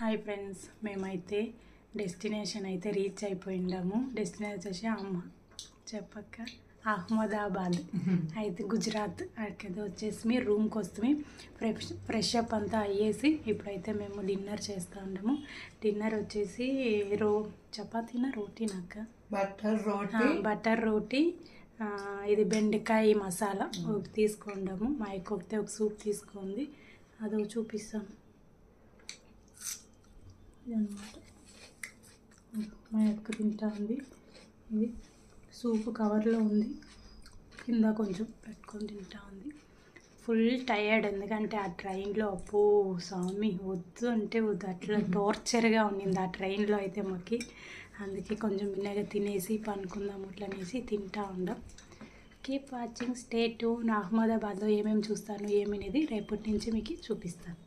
Hi friends, మేమైతే destination అయితే reach అయిపోయిండాము. Destination వచ్చేసి చెప్పక్క అహ్మదాబాద్ అయితే గుజరాత్. అక్కడికి వచ్చేసి మీ రూమ్కి వస్తే ఫ్రెష్ అప్ అంతా అయ్యేసి ఇప్పుడైతే మేము డిన్నర్ చేస్తూ ఉంటాము. డిన్నర్ వచ్చేసి చపాతీనా రోటీనా అక్క? బటర్ రోటీ, ఇది బెండకాయ మసాలా తీసుకుంటాము. మా ఎక్కువతే ఒక సూప్ తీసుకుంది, అదో చూపిస్తాను అనమాట. మా యొక్క తింటా ఉంది. ఇది సూప్ కవర్లో ఉంది, కింద కొంచెం పెట్టుకొని తింటా ఉంది. ఫుల్ టయర్డ్, ఎందుకంటే ఆ ట్రైన్లో స్వామి వద్దు అంటే వద్దు, అట్లా టార్చర్గా ఉండింది ఆ ట్రైన్లో అయితే మాకు. అందుకే కొంచెం బిన్నగా తినేసి పనుకుందాం అట్లనేసి తింటా ఉండం. Keep watching, stay tune. అహ్మదాబాద్లో ఏమేమి చూస్తాను ఏమనేది రేపటి నుంచి మీకు చూపిస్తాను.